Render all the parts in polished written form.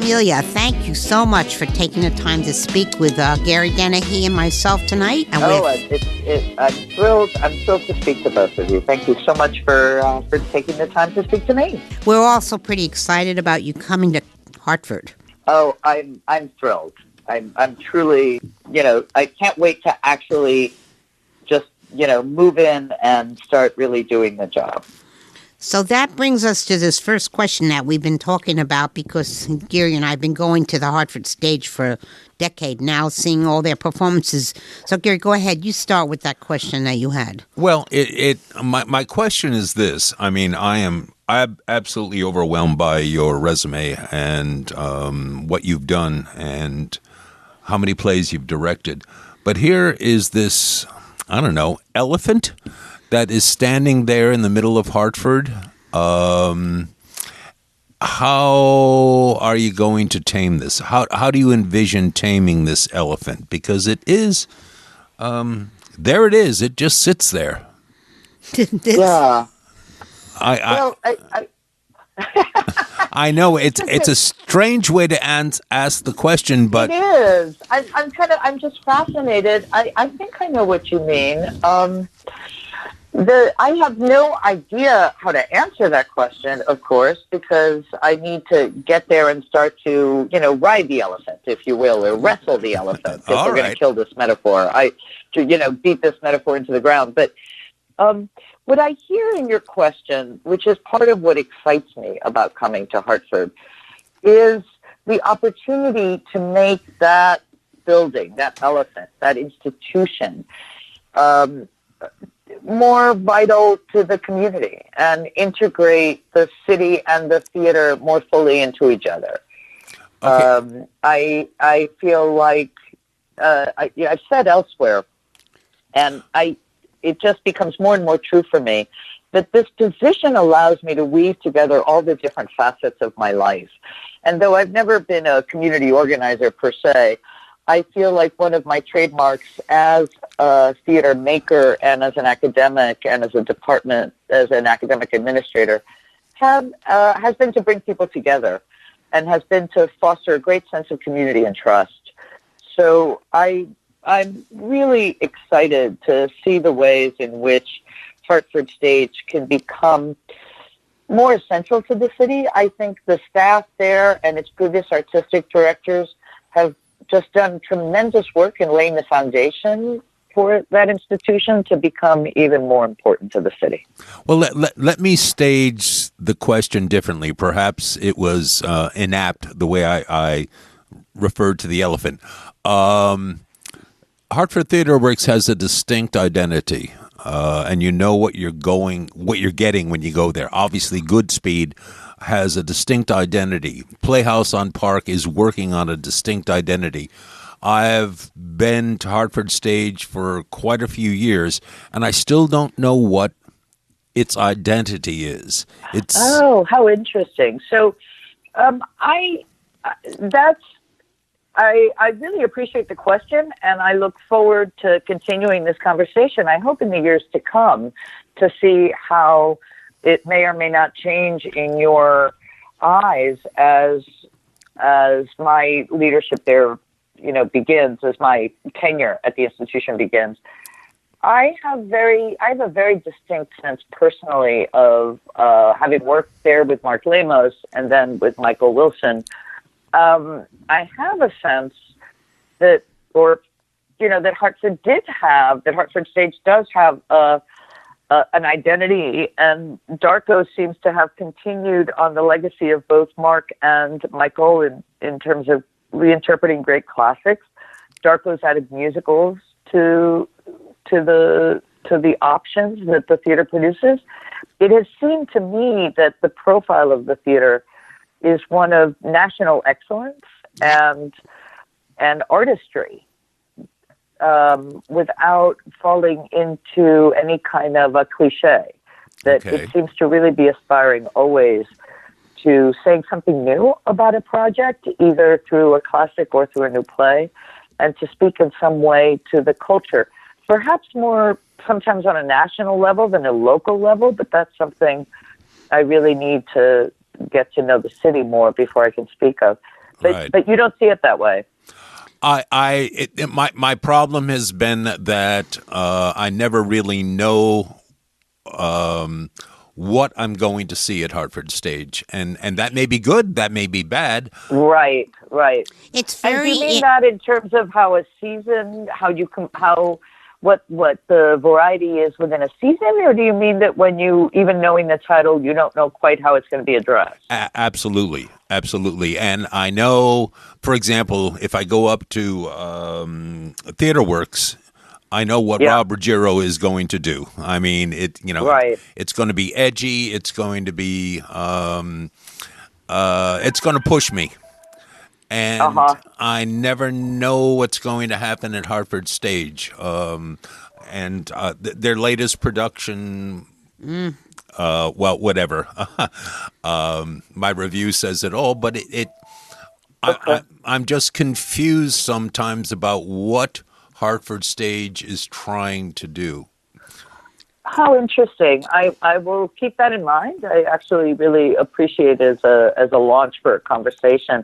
Melia, thank you so much for taking the time to speak with Geary, Danihy, and myself tonight. And I'm thrilled. I'm thrilled to speak to both of you. Thank you so much for taking the time to speak to me. We're also pretty excited about you coming to Hartford. Oh, I'm thrilled. I'm truly, I can't wait to actually just, move in and start really doing the job. So that brings us to this first question that we've been talking about, because Geary and I have been going to the Hartford stage for a decade now, seeing all their performances. So, Geary, go ahead. You start with that question that you had. Well, my question is this. I mean, I'm absolutely overwhelmed by your resume and what you've done and how many plays you've directed. But here is this, I don't know, elephant that is standing there in the middle of Hartford. How are you going to tame this? How do you envision taming this elephant? Because it is, there it is. It just sits there. Yeah. I know it's a strange way to ask the question, but it is. I'm just fascinated. I think I know what you mean. I have no idea how to answer that question, of course, because I need to get there and start to, ride the elephant, if you will, or wrestle the elephant. If we're going to kill this metaphor, beat this metaphor into the ground. But what I hear in your question, which is part of what excites me about coming to Hartford, is the opportunity to make that building, that elephant, that institution, more vital to the community and integrate the city and the theater more fully into each other. Okay. I feel like I've said elsewhere, and it just becomes more and more true for me, that this position allows me to weave together all the different facets of my life. And though I've never been a community organizer per se, I feel like one of my trademarks as a theater maker and as an academic and as an academic administrator has been to bring people together and has been to foster a great sense of community and trust. So I'm really excited to see the ways in which Hartford Stage can become more essential to the city. I think the staff there and its previous artistic directors have just done tremendous work in laying the foundation for that institution to become even more important to the city. Well, let me stage the question differently. Perhaps it was inapt the way I referred to the elephant. Hartford Theater Works has a distinct identity, and you know what you're getting when you go there. Obviously, Goodspeed has a distinct identity. Playhouse on Park is working on a distinct identity. I've been to Hartford Stage for quite a few years, and I still don't know what its identity is. Oh, how interesting. So I really appreciate the question, and I look forward to continuing this conversation. I hope in the years to come to see how it may or may not change in your eyes as my leadership there, begins, as my tenure at the institution begins. I have a very distinct sense personally of having worked there with Mark Lemos and then with Michael Wilson. I have a sense that Hartford Stage does have an identity, and Darko seems to have continued on the legacy of both Mark and Michael in terms of reinterpreting great classics. Darko's added musicals to the options that the theater produces. It has seemed to me that the profile of the theater is one of national excellence and artistry, without falling into any kind of a cliche. That It seems to really be aspiring always to saying something new about a project, either through a classic or through a new play, and to speak in some way to the culture. Perhaps more sometimes on a national level than a local level, but that's something I really need to get to know the city more before I can speak of. But you don't see it that way. My problem has been that I never really know what I'm going to see at Hartford Stage, and that may be good, that may be bad. Right. It's And very. do you mean that in terms of how a season, what the variety is within a season, or do you mean that when you, even knowing the title, you don't know quite how it's going to be addressed? Absolutely. And I know, for example, if I go up to Theater Works, I know what Rob Ruggiero is going to do. I mean, it's going to be edgy. It's going to be, it's going to push me. And I never know what's going to happen at Hartford Stage. Their latest production, well, whatever. My review says it all, but I'm just confused sometimes about what Hartford Stage is trying to do. How interesting. I will keep that in mind. I actually really appreciate it as a launch for a conversation.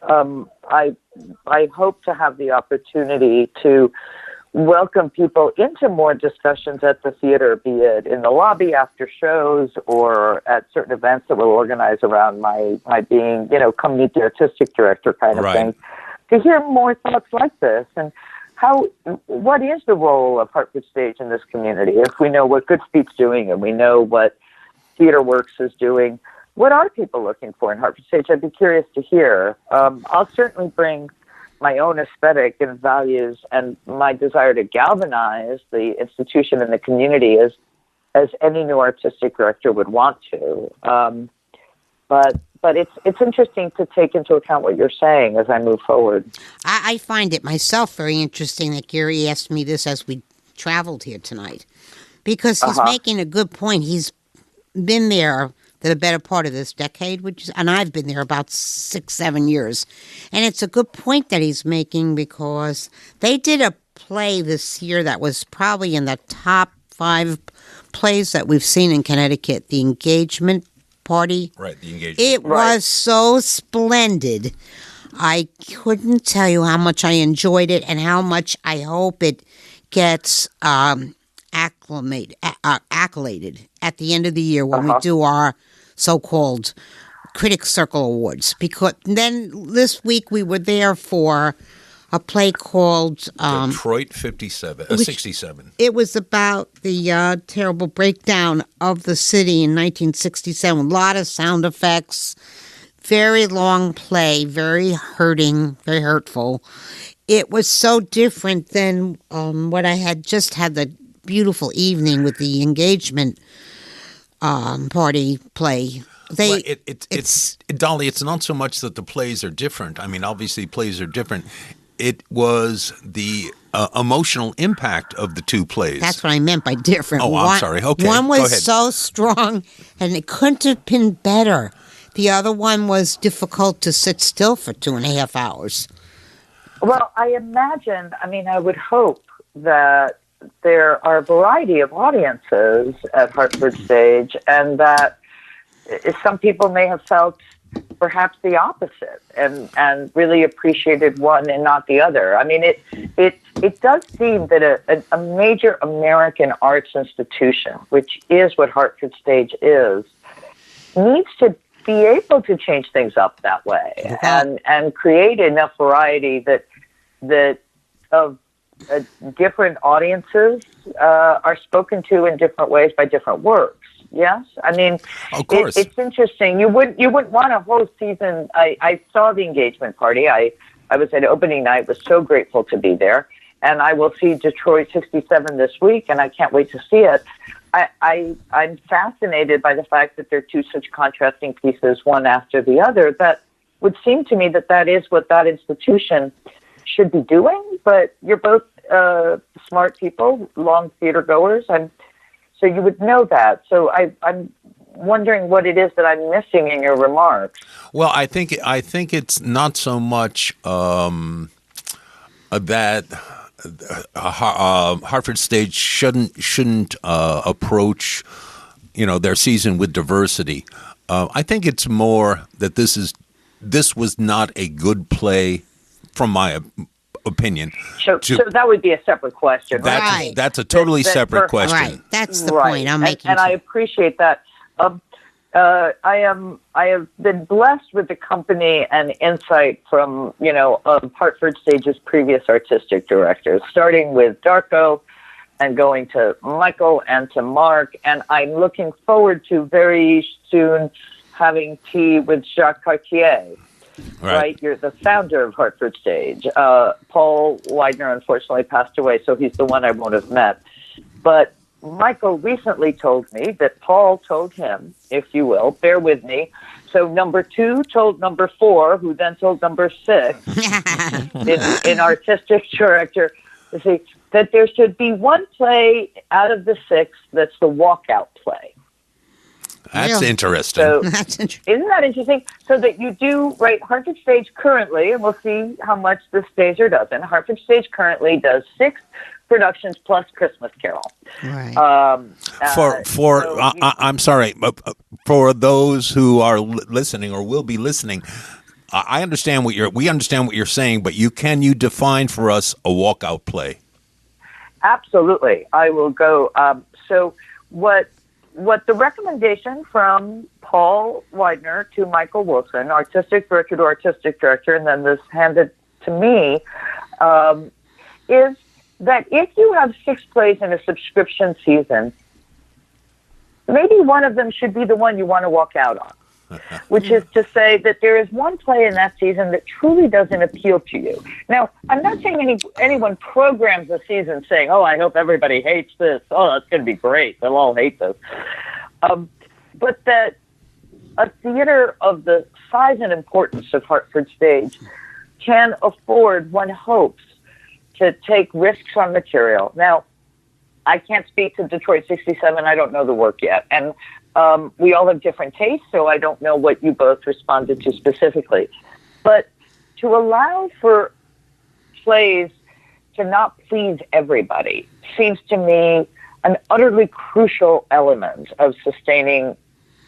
I hope to have the opportunity to welcome people into more discussions at the theater, be it in the lobby after shows or at certain events that we'll organize around my being, come meet the artistic director kind of thing, to hear more thoughts like this. And what is the role of Hartford Stage in this community? If we know what Good Speed's doing and we know what Theater Works is doing, what are people looking for in Hartford Stage? I'd be curious to hear. I'll certainly bring my own aesthetic and values and my desire to galvanize the institution and the community as any new artistic director would want to. But it's interesting to take into account what you're saying as I move forward. I find it myself very interesting that Geary asked me this as we traveled here tonight, because he's making a good point. He's been there the better part of this decade, and I've been there about 6-7 years. And it's a good point that he's making, because they did a play this year that was probably in the top 5 plays that we've seen in Connecticut, The Engagement Party. Right, The Engagement. It was so splendid. I couldn't tell you how much I enjoyed it and how much I hope it gets accoladed at the end of the year when we do our so-called Critics Circle Awards. Because then this week we were there for a play called Detroit 67. It was about the terrible breakdown of the city in 1967. A lot of sound effects, very long play, very hurting, very hurtful. It was so different than what I had just had the beautiful evening with the Engagement Party play. It's Dolly, it's not so much that the plays are different. I mean, obviously plays are different. It was the emotional impact of the two plays. That's what I meant by different. I'm sorry. Okay, one go was ahead. so strong, and it couldn't have been better. The other one was difficult to sit still for 2.5 hours. Well, I would hope that there are a variety of audiences at Hartford Stage, and that some people may have felt perhaps the opposite and really appreciated one and not the other. I mean, it does seem that a major American arts institution, which is what Hartford Stage is, needs to be able to change things up that way and create enough variety that of different audiences are spoken to in different ways by different works. Yes, I mean, of course. It's interesting. You wouldn't want a whole season. I saw The Engagement Party. I was at opening night. Was so grateful to be there, and I will see Detroit 67 this week, and I can't wait to see it. I'm fascinated by the fact that they're two such contrasting pieces, one after the other. That would seem to me that is what that institution should be doing. But you're both smart people, long theater goers, so you would know that. So I'm wondering what it is that I'm missing in your remarks. Well, I think it's not so much that Hartford Stage shouldn't approach their season with diversity. I think it's more that this is this was not a good play, from my opinion. So that would be a separate question, right? Right. That's a totally separate question. Right. That's the Right. point I'm making. And I appreciate that. I have been blessed with the company and insight from, Hartford Stage's previous artistic directors, starting with Darko and going to Michael and to Mark. And I'm looking forward to very soon having tea with Jacques Cartier. Right. You're the founder of Hartford Stage. Paul Widener unfortunately passed away, so he's the one I won't have met. But Michael recently told me that Paul told him, if you will, bear with me. So number 2 told number 4, who then told number 6 in artistic director, to see that there should be one play out of the 6 that's the walkout play. That's interesting. So, That's interesting. isn't that interesting? So that you do, right, Hartford Stage currently, and we'll see how much the stage or doesn't, Hartford Stage currently does 6 productions plus Christmas Carol. Right. I'm sorry, for those who are listening or will be listening, we understand what you're saying, but can you define for us a walkout play? Absolutely. I will go. So what the recommendation from Paul Widener to Michael Wilson, artistic director to artistic director, and then this handed to me, is that if you have 6 plays in a subscription season, maybe one of them should be the one you want to walk out on. Which is to say that there is one play in that season that truly doesn't appeal to you. Now, I'm not saying anyone programs the season saying, oh, I hope everybody hates this. Oh, that's going to be great. They'll all hate this. But that a theater of the size and importance of Hartford Stage can afford, one hopes, to take risks on material. Now, I can't speak to Detroit 67. I don't know the work yet. And we all have different tastes, so I don't know what you both responded to specifically. But to allow for plays to not please everybody seems to me an utterly crucial element of sustaining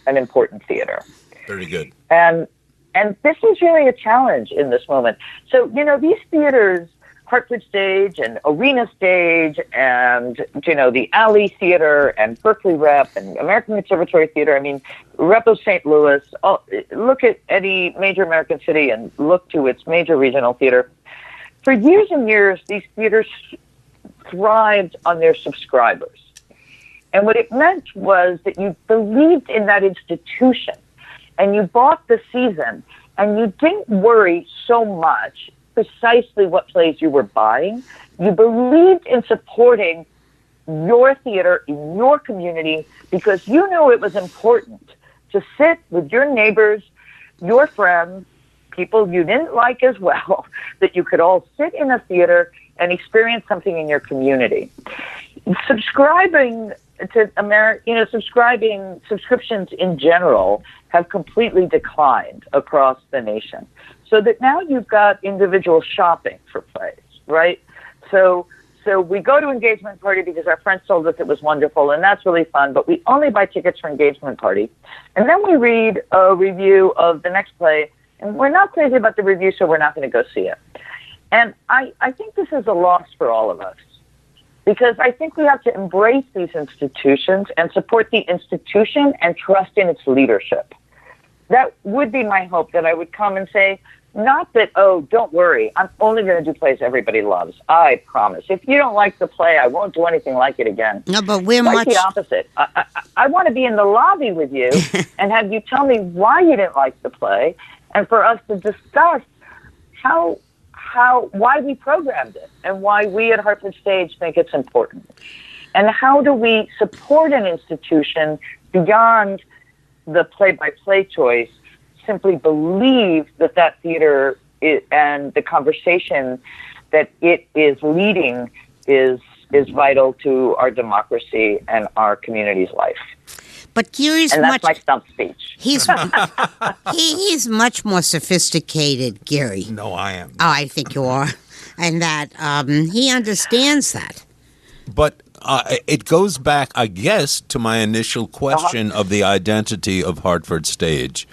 an important theater. Very good. And this is really a challenge in this moment. So, these theaters, Hartford Stage and Arena Stage and, the Alley Theater and Berkeley Rep and American Conservatory Theater. I mean, Rep of St. Louis. Look at any major American city and look to its major regional theater. For years and years, these theaters thrived on their subscribers. And what it meant was that you believed in that institution and you bought the season and you didn't worry so much precisely what plays you were buying. You believed in supporting your theater in your community because you knew it was important to sit with your neighbors, your friends, people you didn't like as well, that you could all sit in a theater and experience something in your community. Subscriptions in general have completely declined across the nation. So that now you've got individual shopping for plays, right? So we go to Engagement Party because our friends told us it was wonderful, and that's really fun, but we only buy tickets for Engagement Party. And then we read a review of the next play, and we're not crazy about the review, so we're not going to go see it. And I think this is a loss for all of us, because I think we have to embrace these institutions and support the institution and trust in its leadership. That would be my hope, that I would come and say, not that, oh, don't worry, I'm only going to do plays everybody loves. I promise. If you don't like the play, I won't do anything like it again. No, but we're Quite much the opposite. I want to be in the lobby with you and have you tell me why you didn't like the play, and for us to discuss why we programmed it and why we at Hartford Stage think it's important. And how do we support an institution beyond the play-by-play choice, simply believe that theater and the conversation that it is leading is vital to our democracy and our community's life. But Geary's and that's my stump speech. He's much more sophisticated, Geary. No, I am. Oh, I think you are. And that he understands that. But it goes back, I guess, to my initial question of the identity of Hartford Stage.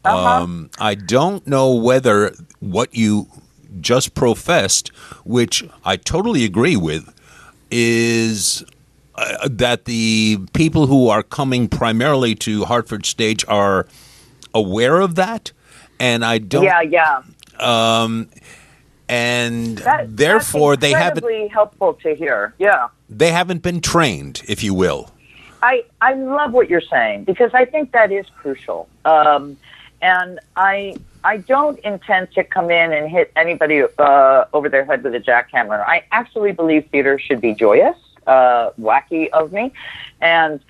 I don't know whether what you just professed, which I totally agree with, is that the people who are coming primarily to Hartford Stage are aware of that, and I don't. Yeah. And That's therefore they incredibly helpful to hear. Yeah. They haven't been trained, if you will. I love what you're saying, because I think that is crucial. And I don't intend to come in and hit anybody over their head with a jackhammer. I actually believe theater should be joyous, wacky of me, and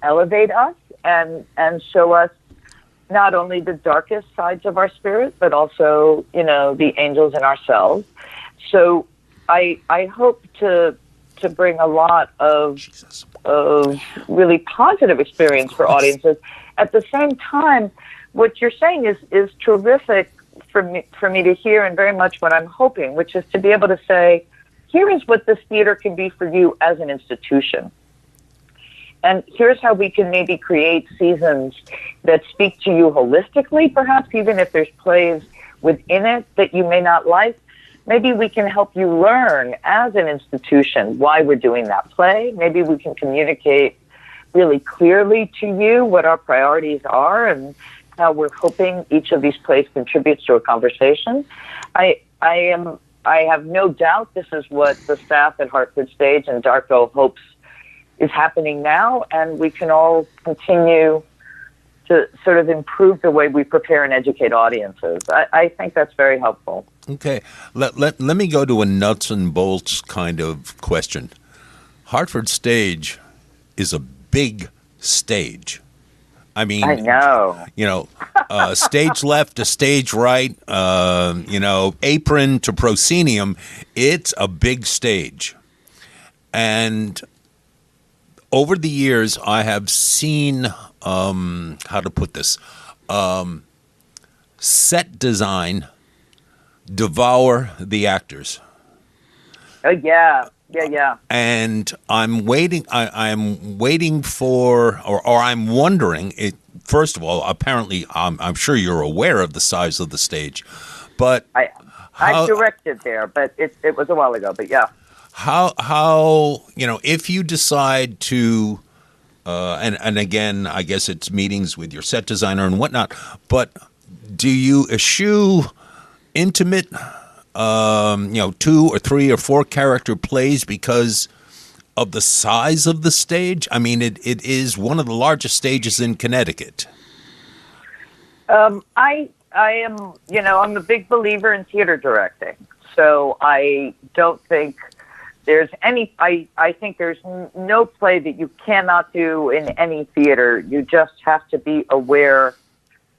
elevate us and show us not only the darkest sides of our spirit, but also, the angels in ourselves. So I hope to bring a lot of really positive experience for audiences. At the same time, what you're saying is terrific for me to hear, and very much what I'm hoping, which is to be able to say, here is what this theater can be for you as an institution. And here's how we can maybe create seasons that speak to you holistically, perhaps, even if there's plays within it that you may not like. Maybe we can help you learn as an institution why we're doing that play. Maybe we can communicate really clearly to you what our priorities are and how we're hoping each of these plays contributes to a conversation. I have no doubt this is what the staff at Hartford Stage and Darko hopes is happening now, and we can all continue to sort of improve the way we prepare and educate audiences. I think that's very helpful. Okay. Let me go to a nuts and bolts kind of question. Hartford Stage is a big stage. I mean, I know. Stage left to stage right, apron to proscenium. It's a big stage. And over the years, I have seen, how to put this, set design devour the actors. Oh, yeah. And I'm waiting. I'm waiting for, or I'm wondering. First of all, apparently, I'm sure you're aware of the size of the stage, but I've directed there, but it was a while ago. But yeah, how if you decide to, and again, I guess it's meetings with your set designer and whatnot. But do you eschew intimate? 2 or 3 or 4 character plays because of the size of the stage? I mean, it is one of the largest stages in Connecticut. I am, I'm a big believer in theater directing. So I don't think there's I think there's no play that you cannot do in any theater. You just have to be aware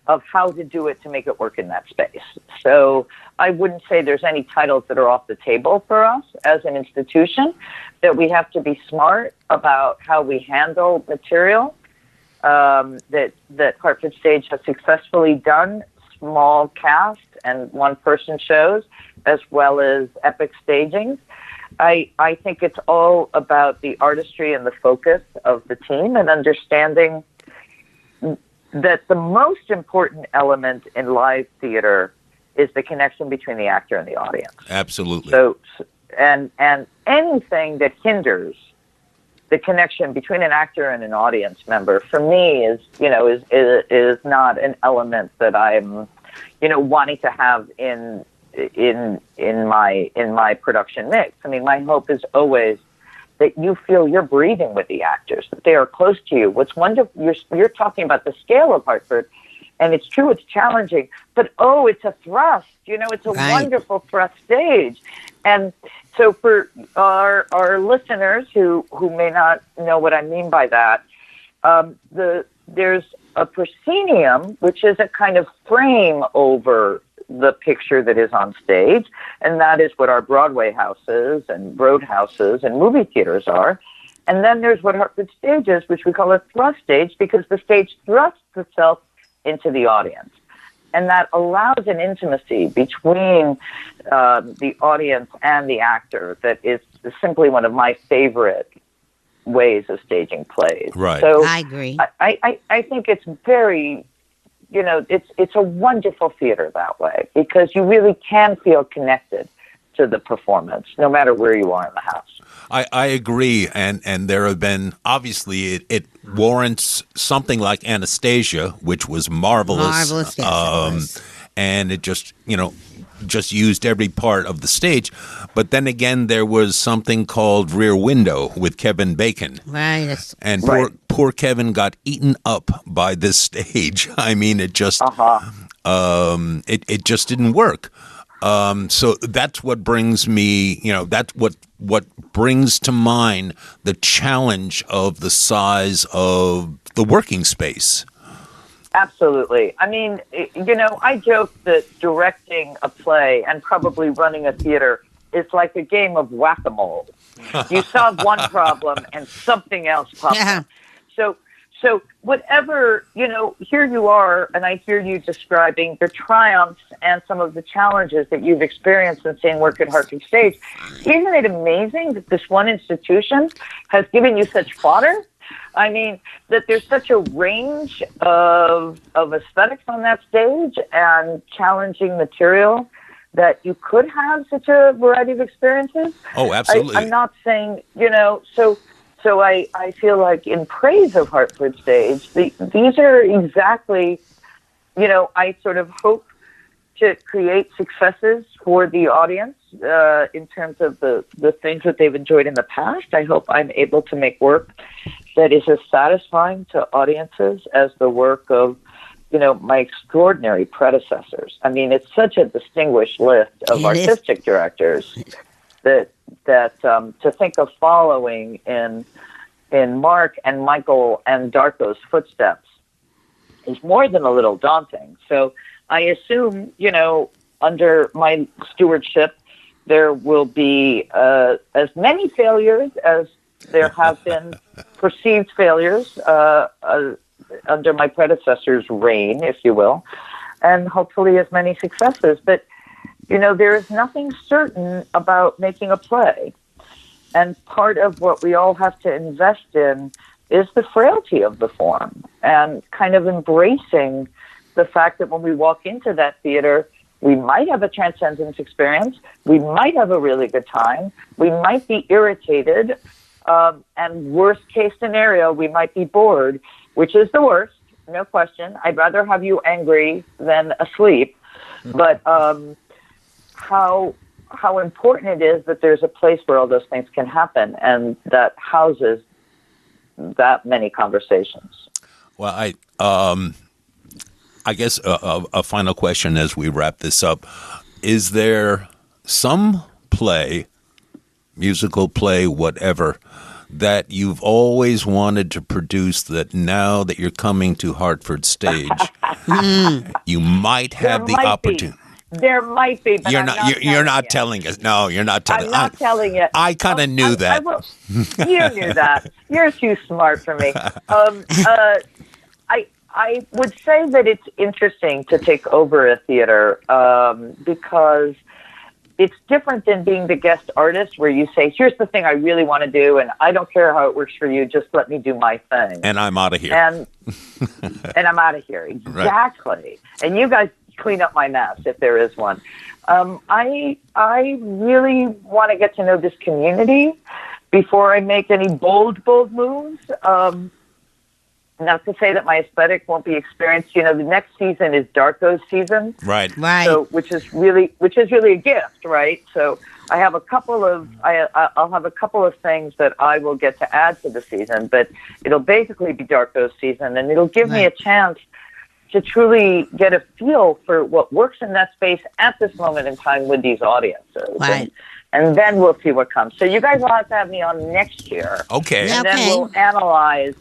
of how to do it to make it work in that space. So I wouldn't say there's any titles that are off the table for us as an institution, that we have to be smart about how we handle material, that Hartford Stage has successfully done small cast and one-person shows, as well as epic stagings. I think it's all about the artistry and the focus of the team, and understanding that the most important element in live theater is the connection between the actor and the audience. Absolutely. So, and anything that hinders the connection between an actor and an audience member, for me, is not an element that I'm, wanting to have in my production mix. I mean, my hope is always that you feel you're breathing with the actors, that they are close to you. What's wonderful, you're talking about the scale of Hartford, and it's true, it's challenging, but it's a thrust, it's a wonderful thrust stage. And so for our listeners who may not know what I mean by that, there's a proscenium, which is a kind of frame over the picture that is on stage, and that is what our Broadway houses and roadhouses and movie theaters are. And then there's what Hartford Stage is, which we call a thrust stage, because the stage thrusts itself into the audience. And that allows an intimacy between the audience and the actor that is simply one of my favorite ways of staging plays. Right. So I agree. I think it's very, it's a wonderful theater that way, because you really can feel connected to the performance, no matter where you are in the house. I agree, and there have been, obviously, it warrants something like Anastasia, which was marvelous. Marvelous, yes, it was. And it just, just used every part of the stage. But then again, there was something called Rear Window with Kevin Bacon. Right. And poor Kevin got eaten up by this stage. I mean, it just, it just didn't work. So that's what brings me, that's what brings to mind the challenge of the size of the working space. Absolutely. I mean, I joke that directing a play and probably running a theater is like a game of whack-a-mole. You solve one problem and something else pops up. So whatever, here you are, and I hear you describing the triumphs and some of the challenges that you've experienced in seeing work at Hartford Stage. Isn't it amazing that this one institution has given you such fodder? I mean, that there's such a range of aesthetics on that stage and challenging material that you could have such a variety of experiences. Oh, absolutely. I'm not saying, so I feel like in praise of Hartford Stage, these are exactly, I sort of hope to create successes for the audience in terms of the things that they've enjoyed in the past. I hope I'm able to make work that is as satisfying to audiences as the work of, my extraordinary predecessors. I mean, it's such a distinguished list of artistic directors that to think of following in Mark and Michael and Darko's footsteps is more than a little daunting. So I assume, under my stewardship, there will be as many failures as there have been perceived failures under my predecessor's reign, if you will, and hopefully as many successes. But, there is nothing certain about making a play. And part of what we all have to invest in is the frailty of the form and kind of embracing the fact that when we walk into that theater, we might have a transcendence experience, we might have a really good time, we might be irritated, and worst case scenario, we might be bored, which is the worst, no question. I'd rather have you angry than asleep. But how important it is that there's a place where all those things can happen and that houses that many conversations. Well, I guess a final question as we wrap this up. Is there some play, musical play, whatever, that you've always wanted to produce that now that you're coming to Hartford Stage, you might have the opportunity? There might be, but you're not telling us. No, you're not telling. I'm not telling it. I kind of knew that. You knew that. You're too smart for me. I would say that it's interesting to take over a theater because it's different than being the guest artist where you say, here's the thing I really want to do, and I don't care how it works for you, just let me do my thing. And I'm out of here. And I'm out of here. Exactly. Right. And you guys clean up my mess if there is one. I really want to get to know this community before I make any bold moves. Not to say that my aesthetic won't be experienced. The next season is Darko's season, right? So, which is really a gift, right? So, I have I'll have a couple of things that I will get to add to the season, but it'll basically be Darko's season, and it'll give me a chance to truly get a feel for what works in that space at this moment in time with these audiences. Right. And then we'll see what comes. So you guys will have to have me on next year. Okay. And then we'll analyze.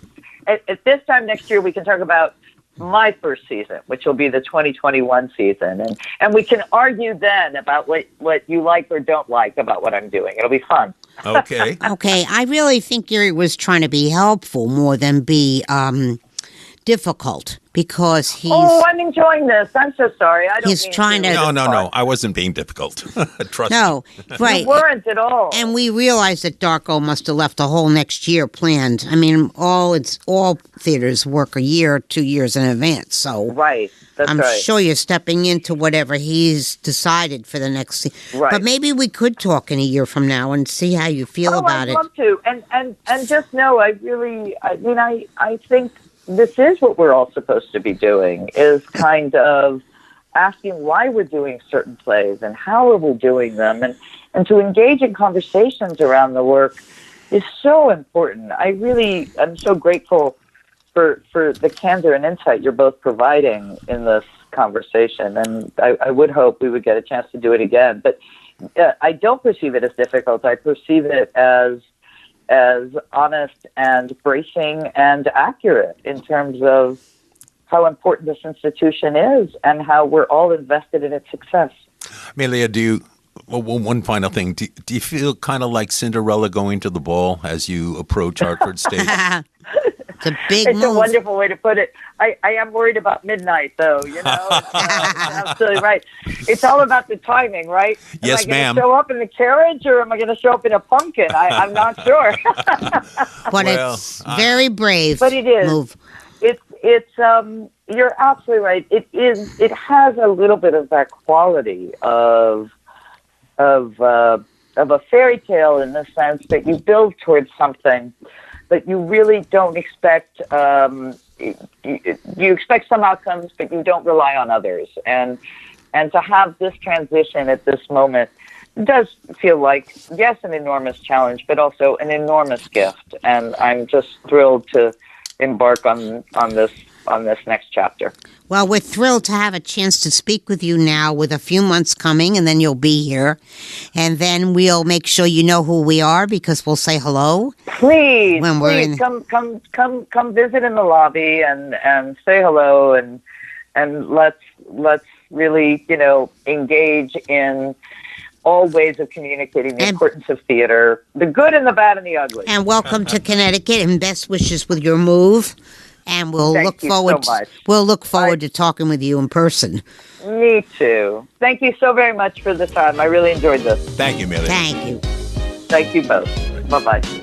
At this time next year, we can talk about my first season, which will be the 2021 season. And we can argue then about what you like or don't like about what I'm doing. It'll be fun. Okay. Okay. I really think Geary was trying to be helpful more than be difficult. because he's I'm enjoying this. I'm so sorry. I don't he's mean trying to No. I wasn't being difficult. Trust me. no, right. You weren't at all. And we realized that Darko must have left a whole next year planned. I mean, all theaters work a year, 2 years in advance. So Right. That's I'm right. sure you're stepping into whatever he's decided for the next. Right. But maybe we could talk in a year from now and see how you feel about I'd it. love to. And just know, I think this is what we're all supposed to be doing, is kind of asking why we're doing certain plays and how are we doing them, and to engage in conversations around the work is so important. I'm so grateful for the candor and insight you're both providing in this conversation, and I would hope we would get a chance to do it again. But I don't perceive it as difficult. I perceive it as honest and bracing and accurate in terms of how important this institution is and how we're all invested in its success. Melia, one final thing. Do you feel kind of like Cinderella going to the ball as you approach Hartford Stage? It's a big It's move. a wonderful way to put it. I am worried about midnight, though. It's absolutely right. It's all about the timing, right? Yes, am I ma'am. going to show up in the carriage, or am I going to show up in a pumpkin? I'm not sure. But Well, it's very brave. But it is. Move. It's you're absolutely right. It has a little bit of that quality of a fairy tale, in the sense that you build towards something, but you really don't expect. You expect some outcomes, but you don't rely on others. And to have this transition at this moment does feel like, yes, an enormous challenge, but also an enormous gift. And I'm just thrilled to embark on this next chapter. Well, we're thrilled to have a chance to speak with you now, with a few months coming, and then you'll be here. And then we'll make sure you know who we are, because we'll say hello. Please, When we're please come visit in the lobby and say hello, and let's really, engage in all ways of communicating the importance of theater, the good and the bad and the ugly. And welcome to Connecticut, and best wishes with your move. And we'll Thank look you forward. so much. We'll look forward to talking with you in person. Me too. Thank you so very much for the time. I really enjoyed this. Thank you, Melia. Thank you. Thank you both. Bye-bye.